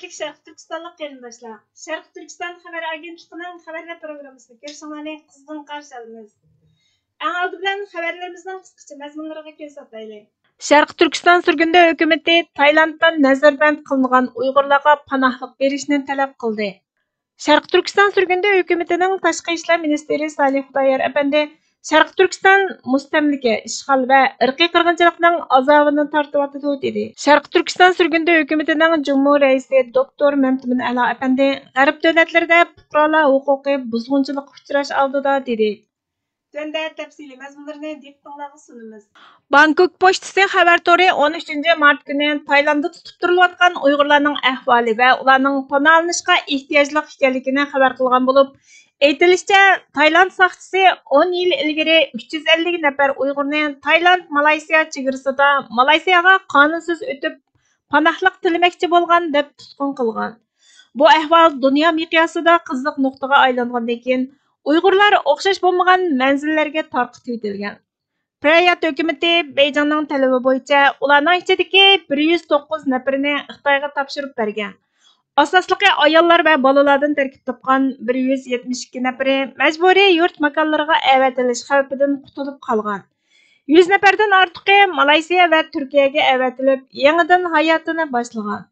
Hürmetlik Şərq Türkistanlıq qarindoshlar. Şərq Türkistan xəbər agentliğinin xəbərlər proqramısını görüşünüzü qızğın qarşı alırıq. Ən aldı bilan xəbərlərimizin qısqacha məzmunlarına göz ataylik. Şərq Türkistan sürgündə hökuməti Taylanddan nəzərband qılınan Uyğurlarga panohlik berishni talab qildi. Şərq Türkistan sürgündə hökumətinin Tashqi ishlar ministri Salih Xudayar əpəndi Şərq Türkistan mustamlika, ishg'ol va irqiy qirg'inchilikning azobini tortyapti dedi. Şərq Türkistan sürgündə hökumətinin Cumhur raisi doktor Məmtimin Əla əpəndi G'arb davlatlarida fuqarolar huquqi buzg'unchilik uchrash oldida dedi. Tunda tafsili mazmunlarni diqqatingizga sunamiz. Bangkok pochtasi xabar tori 13 mart kuni Taylandda tutib turilayotgan Uyg'urlarning ahvoli va ularning panohlanishga ehtiyojli ekanligini xabar qilgan bo'lib, aytilishicha, Tayland soqchisi 10 yil ilgari 350 nafar Uyg'urni Tayland-Malayziya chegarasida Malayziyaga qonunsiz o'tib panohlik tilamoqchi bo'lgan deb tutqun qilgan. Bu ahvol dunyo miqyosida qiziq nuqtaga aylangandan keyin Uyg'urlar o'xshash bo'lmagan manzillarga tarqatib etilgan. Prayat hukumati Beyjingning talabi bo'yicha ularning ichidagi 109 nafarini Xitoyga topshirib bergan. Asosligi ayollar va bolalardan tarkib topgan 172 nafari majburiy yurt makonlariga avatilish xavfidan qutulib qolgan. 100 nafardan ortiqi Malayziya va Turkiyaga avatilib, yangidan hayotini boshlagan.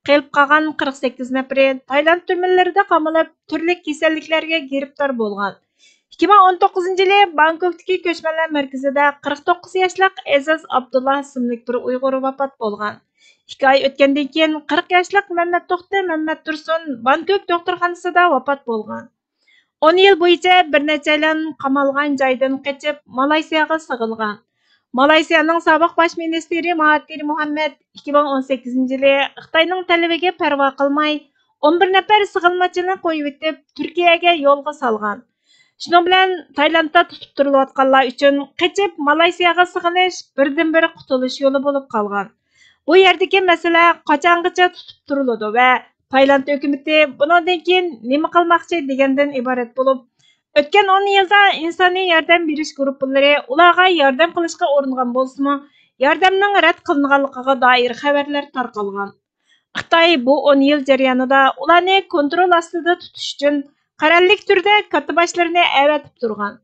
Qolib qolgan 48 nafari Tayland turmalarida qamalib, turli kasalliklarga giriftor bo'lgan. 2019-yili Bangkokdagi ko'chmanlar markazida 49 yoshli Aziz Abdullah ismli bir Uyg'ur vafot bo'lgan. 2 oy o'tgandan keyin 40 yoshli Muhammad To'xti Muhammad Tursun Bangkok doktorxonasida vafot bo'lgan. 10 yil bo'yicha bir necha yil qamalgan joydan qochib Malayziyaga sig'ilgan. Malayziyaning sobiq bosh ministri Mahathir Mohamad 2018-yili Xitoyning talabiga parvo qilmay 11 nafar sig'ilmachini qo'yib o'tib Turkiyaga yo'lga solgan. Shuning bilan Taylandda tutib turilayotganlar uchun qochib Malayziyaga sig'inish birdan-bir qutulish yo'li bo'lib qolgan. Bu yerdagi masala qachongacha tutib turiladi va Tayland hukumati bundan keyin nima qilmoqchi degandan iborat bo'lib, o'tgan 10 yilda insoniy yordam berish guruhlari ularga yordam qilishga uringan bo'lsa-mu, yordamning rad qilinganligiga doir xabarlar tarqalgan. Xitoy bu 10 yil jarayonida ularni kontrol ostida tutish uchun qarorlik turda katiboshlarni avatib turgan.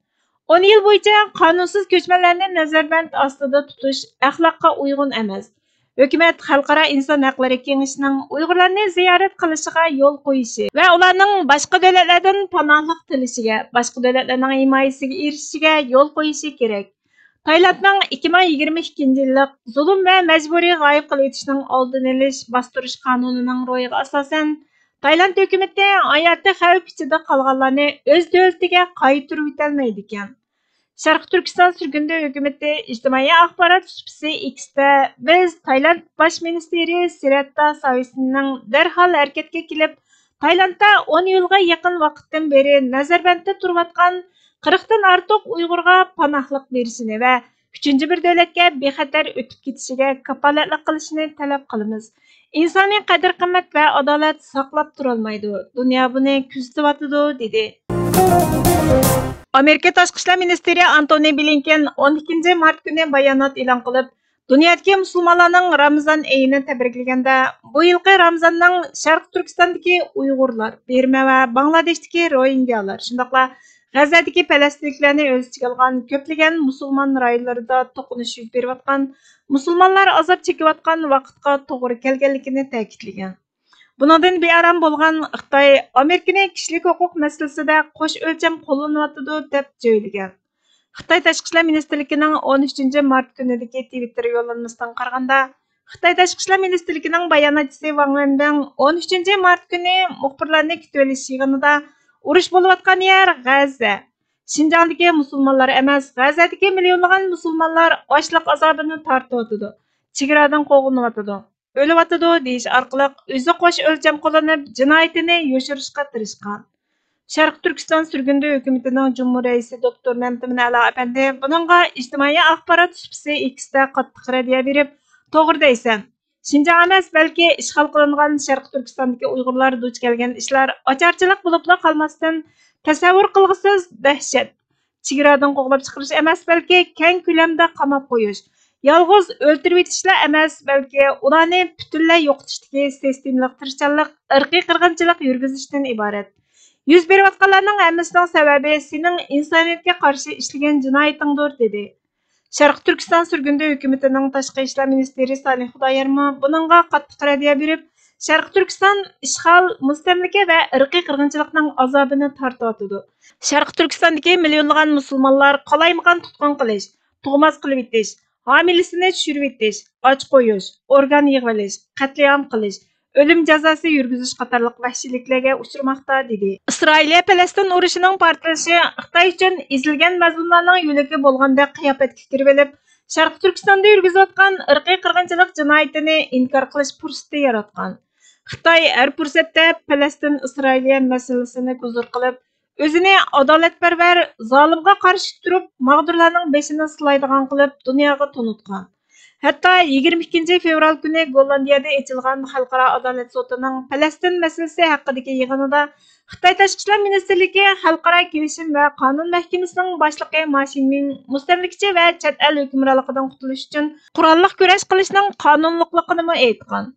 10 yil bo'yicha qonunsiz ko'chmanlarni nazarband ostida tutish axloqqa uyg'un emas. Hökumət Xalqara İnsan Haqları Kengişinin Uyğurlarni ziyorat qilishiga yo'l qo'yishi va ularning boshqa davlatlardan panohlik tilishiga, boshqa davlatlarning himoyasiga erishishiga yo'l qo'yishi kerak. Taylandning 2022-yillik zulm va majburiy g'oyib qilib etishning oldini olish bostirish qonunining ro'yiga asosan Tayland hukumati hayoti xavf ichida qolganlarni o'z davlatiga qaytarib o'tolmaydi ekan. Şərq Türkistan sürgündə hökuməti ictimai axbarat vəsiqəsi X-də biz Tayland baş ministri Siratta Savisinin dərhal hərəkətə kelib, Taylandda 10 yılğa yaxın vaqtdan beri nəzərbandda turuyotgan 40dan artıq Uyğurga panohlik berishini və üçüncü bir dövlətə bexatar o'tib ketishiga kafolatlik qilishini talab qilamiz. İnsoniy qadr-qimmat və adolat saqlab turolmaydi. Dunyo buni kuzatyapti dedi. Amerika Tashqi ishlar ministri Antony Blinken 12 mart kuni bayonot e'lon qilib, dunyodagi musulmonlarning Ramazon oyini tabriklaganda, bu yilgi Ramazonning Sharq Turkistondagi Uyg'urlar, Burma va Bangladeshdagi Rohingyalar, shundaqla G'azadagi falastinliklarni o'z ichiga olgan ko'plagan musulmon rayonlarida to'qinish yuz berayotgan, musulmonlar azob chekayotgan vaqtga to'g'ri kelganligini ta'kidlagan. Bundan bearam bo'lgan Xitoy Amerikani kishilik huquq masalasida qo'sh o'lcham qo'llanyapti deb jo'ylagan. Xitoy Tashqi ishlar ministrligining 13 mart kunidagi Twitter yo'llanmasidan qaraganda, Xitoy Tashqi ishlar ministrligining bayonotchisi Wang Wenbing 13 mart kuni muxbirlarni kutib olish yig'inida urush bo'layotgan yer G'azza. Xinjiangdagi musulmonlar emas, G'azzadagi millionlagan musulmonlar ochliq azobini tortyapti. Chegaradan qo'g'inayapti. O'lyapti deyish orqali o'zi qo'sh o'lcham qo'llanib jinoyatini yoshirishga tirishgan. Sharq Turkiston sürgündə hökumətinin Cumhur raisi doktor Məmtimin Əla əpəndi bununla ictimai axbarat vəsiqəsi X-də qattiq raddiya berib, to'g'ri deysan. Xinjiang emas, balki ishg'ol qilingan Sharq Turkistondagi Uyg'urlar duch kelgan ishlar ocharchilik bo'libla qolmasdan tasavvur qilg'isiz dahshat. Chegaradan qo'g'lab chiqarish emas, balki keng ko'lamda qamab qo'yish. Yalğız o'ltirib etishlar emas, balki ularni butunlay yo'qitishdagi sistemalik tirishchanlik, irqiy qirg'inchilik yurgizishdan iborat. Yuz berayotganlarning hammasining sababi sening insoniyatga qarshi ishlagan jinoyatingdir, dedi. Sharq Turkiston surgundi hukumatining tashqi ishlar ministri Salih Xudoyarmi buningga qattiq raddiya berib, Sharq Turkiston ishg'ol, mustamlika va irqiy qirg'inchilikning azobini tortayotdi. Sharq Turkistondagi millionlagan musulmonlar qalaymagan tutqun qilish, tug'mas qilib etish, hamilisini tushirib etish, och qo'yish, organ yig'ib olish, qatliam qilish, o'lim jazosi yurgizish qatorliq vahshiyliklarga uchramoqda, dedi. Isroiliya Falastin urushining portlashi Xitoy uchun ezilgan mazlumlarning yo'liga bo'lgandek qiyofatga kirib olib, Sharq Turkistonda yurgizayotgan irqiy qirg'inchilik jinoyatini inkor qilish fursati yaratgan. Xitoy har fursatda Falastin Isroiliya masalasini ko'zir qilib, o'zini adolatparvar zolimga qarshi turib, mag'durlarning beshini silaydigan qilib dunyoga tunutgan. Hatto 22 fevral kuni Gollandiyada ochilgan Xalqaro adolat sotining Falastin masalasi haqidagi yig'inida Xitoy Tashqi ishlar ministrligi Xalqaro kelishim va qonun mahkamasining boshlig'i Ma Shinming mustamlikachi va chet el hukmronligidan qutulish uchun qurolli kurash qilishning qonunliqligini aytgan.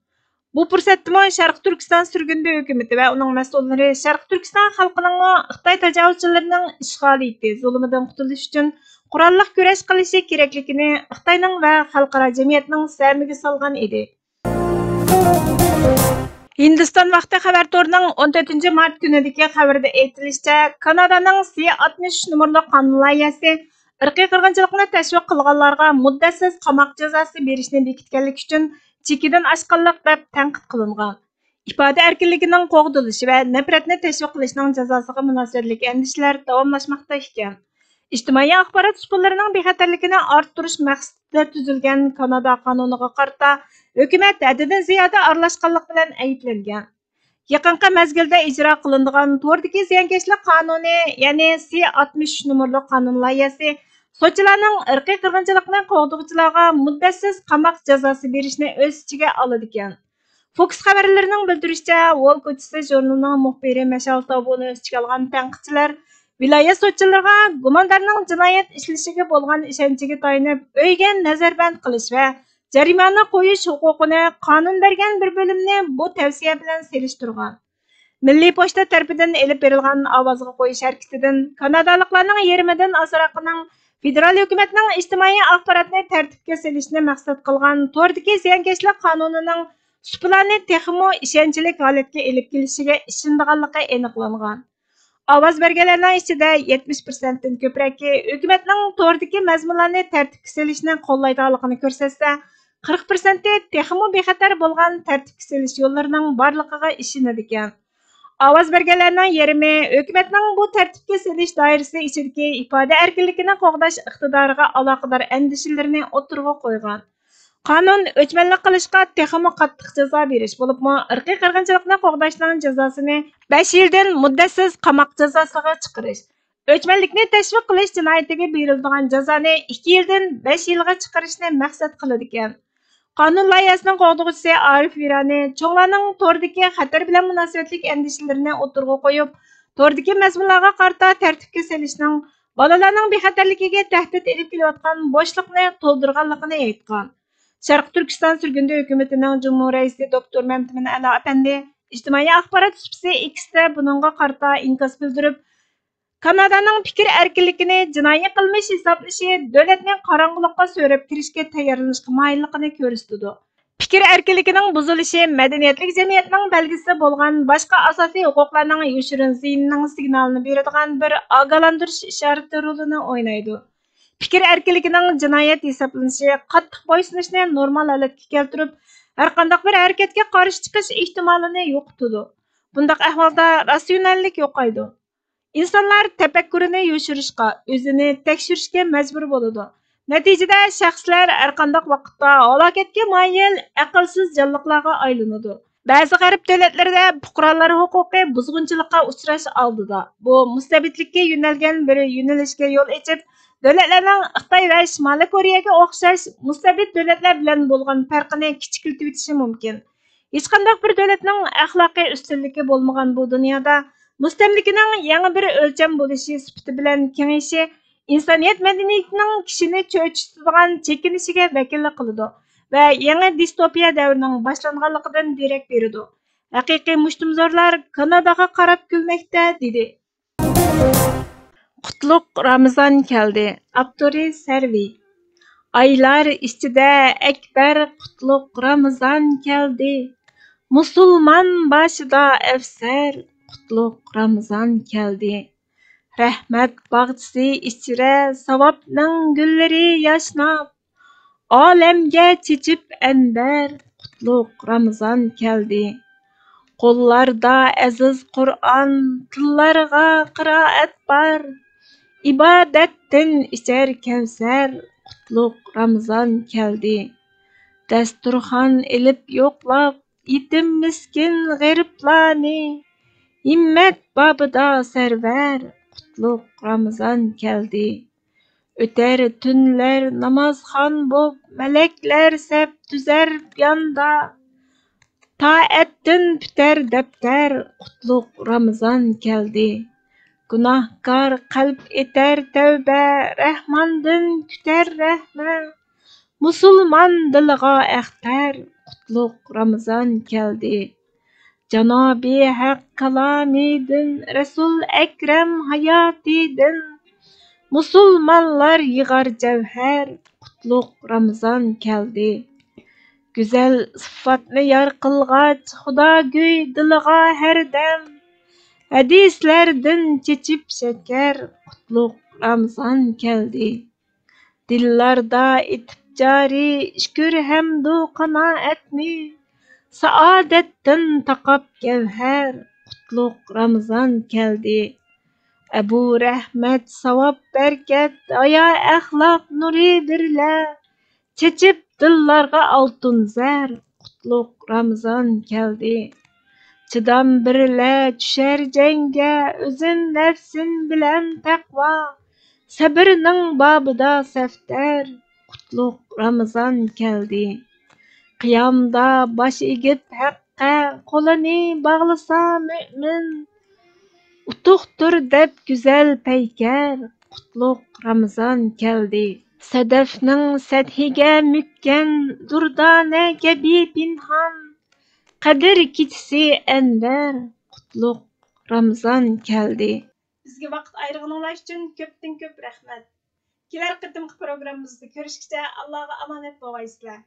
Bu fursatda Sharq Turkiston surgundi hukumati va uning mas'ullari Sharq Turkiston xalqining Xitoy tajovuzchilarining ishg'oliyati, zulmidan qutulish uchun qurolli kurash qilishi kerakligini Xitoyning va xalqaro jamiyatning samiga solgan edi. Hindiston vaqti xabar torining 14 mart kunidagi xabarda aytilishicha, Kanadaning C-60 nomerli qonun loyihasi irqiy qirg'inchilikni tashviq qilganlarga muddatsiz qamoq jazosi berishni bekitganlik uchun chekidan oshganlik deb tanqid qilingan. Ifoda erkinligining qo'g'dilishi va nafratni tashviq qilishning jazosiga munosabatli andishlar davomlashmoqda ekan. Ijtimoiy axborot uskunalarining bexatarligini orttirish maqsadida tuzilgan Kanada qonuniga qarata hukumat haddidan ziyoda aralashganlik bilan ayblangan. Yaqinqi mezgilda ijro qilinadigan tordagi ziyonkashlik qonuni, ya'ni C-60 nomerli qonun loyihasi sochilarning irqiy qirg'inchilikni qo'g'duvchilarga muddatsiz qamoq jazosi berishni o'z ichiga oladi ekan. Fox xabarlarining bildirishicha, Wall ko'chasi jurnalining muxbiri Mashal Tobuni o'z ichiga olgan tanqidchilar viloyat sotchilariga gumondorning jinoyat ishlashiga bo'lgan ishonchiga tayanib o'yga nazarband qilish va jarimani qo'yish huquqini qonun bergan bir bo'limni bu tavsiya bilan selishtirgan. Milliy pochta tarafidan elib berilgan ovozga qo'yish harakatidan kanadaliklarning yarmidan ozroqining federal hukumatning ijtimoiy axborotni tartibga solishni maqsad qilgan tordagi ziyonkashlik qonunining suplarni texmo ishonchli holatga elib kelishiga ishonganligi aniqlangan. Ovoz berganlarning ichida 70% dan ko'proqi hukumatning tordagi mazmunlarni tartibga solishni qo'llaydiganligini ko'rsatsa, 40% texmo bexatar bo'lgan tartibga solish yo'llarining borligiga ishonadi ekan. Ovoz berganlarning yarmi hukumatning bu tartibga solish doirasi ichidagi ifoda erkinligini qo'g'dash iqtidoriga aloqador andishalarini o'tirg'a qo'ygan. Qonun o'chmanlik qilishga texmo qattiq jazo berish bo'libmi, irqiy qirg'inchilikni qo'g'dashning jazosini 5 yildan muddatsiz qamoq jazosiga chiqarish, o'chmanlikni tashviq qilish jinoyatiga beriladigan jazoni 2 yildan 5 yilga chiqarishni maqsad qiladi ekan. Qonun loyihasining qo'g'duvchisi Arif Virani cho'nglarning tordagi xatar bilan munosabatli andishalarini o'tirg'a qo'yib, tordagi mazmunlarga qarata tartibga solishning bolalarning bexatarligiga tahdid elib kelayotgan bo'shliqni to'ldirganligini aytgan. Sharq Turkiston surgundi hukumatining Jumhur raisi doktor Mamtimin Ali Apandi ijtimoiy axborot supsi X'da buningga qarata inkos bildirib, Kanadaning fikr erkinligini jinoiy qilmish hisoblashi davlatning qorong'ulikqa so'rab kirishga tayyorlanishga moyilligini ko'rsatdi. Fikr erkinligining buzilishi madaniyatli jamiyatning belgisi bo'lgan boshqa asosiy huquqlarning yoshirin ziynining signalini beradigan bir ogohlantirish ishorati rolini o'ynaydi. Fikr erkinligining jinoyat hisoblanishi qattiq bo'ysunishni normal holatga keltirib, har qanday bir harakatga qarshi chiqish ehtimolini yo'qotadi. Bundaq ahvolda rasionallik yo'qaydi. İnsanlar tefekkürünü yoşuruşqa, özünü tekşürüşke mecbur boludu. Neticede şəxslər hər qandaq vaqtda halaketke mayil, aqlsız canlıqlarga aylanıdı. Bazı g'arb davlatlarida fuqarolar huquqi buzg'unchilikqa uchrash oldida. Bu mustabidlikka yo'nalgan bir yo'nalishga yo'l ochib, davlatlarning Xitoy va Shimoliy Koreyaga o'xshash mustabid davlatlar bilan bo'lgan farqini kichikiltib o'tishi mumkin. Hech qanday bir davlatning axloqiy ustunligi bo'lmagan bu dunyoda mustamlikaning yangi bir o'lcham bo'lishi sifati bilan kengayishi insoniyat madaniyatining kishini cho'chitadigan chekinishiga vakillik qiladi va yangi distopiya davrining boshlanganligidan derak beradi. Haqiqiy mushtumzorlar Kanadaga qarab kulmoqda dedi. Qutlug' Ramazon keldi. Avtori Sarvi. Aylar ichida akbar qutlug' Ramazon keldi. Musulmon boshida afsar qutlug' Ramazon keldi. Rahmat bog'chisi ichra savobning gullari yashnab, olamga chechib anbar qutlug' Ramazon keldi. Qo'llarda aziz Qur'on, tillarga qiroat bor. İbadetten içer kevser, qutlug' Ramazon keldi. Dasturxon ilib yo'qlab, yetim miskin g'ariblarni, himmat babida sarvar, qutlug' Ramazon keldi. O'tar tunlar namozxon bo'p, malaklar saf tuzar yonda, toatdan bitar daftar, qutlug' Ramazon keldi. Gunohkor qalb etar tavba, Rahmondan kutar rahmat. Musulmon diliga axtar, qutlug' Ramazon keldi. Janobi Haq kalomidin, Rasul Akram hayotidin, musulmonlar yig'ar javhar, qutlug' Ramazon keldi. Güzel sifatni yor qilg'ach, Xudogo'y diliga har dam, hadislardan chechib shakar, qutlug' Ramazon keldi. Dillarda etib jari, shukr hamdu qanoatni, saodatdan taqab gavhar, qutlug' Ramazon keldi. Abu Rahmat savob barkat, hayo axloq nuri birla, chechib dillarga oltin zar, qutlug' Ramazon keldi. Chidam birla tushar jangga, o'zin nafsin bilan taqvo, sabrning babida safdar, qutlug' Ramazon keldi. Qiyomda bosh egib haqqa, qo'lini bog'lasa mo'min, utuqdir deb go'zal paykar, qutlug' Ramazon keldi. Sadafning sathiga mukkan, durdona kabi pinhon, qadr kechisi anvar, qutlug' Ramazon keldi. Bizga vaqt ayirganinglar uchun ko'pdan ko'p rahmat. Kelar qitimqi programmamizda ko'rishguncha Allohga omonat bo'lgaysizlar.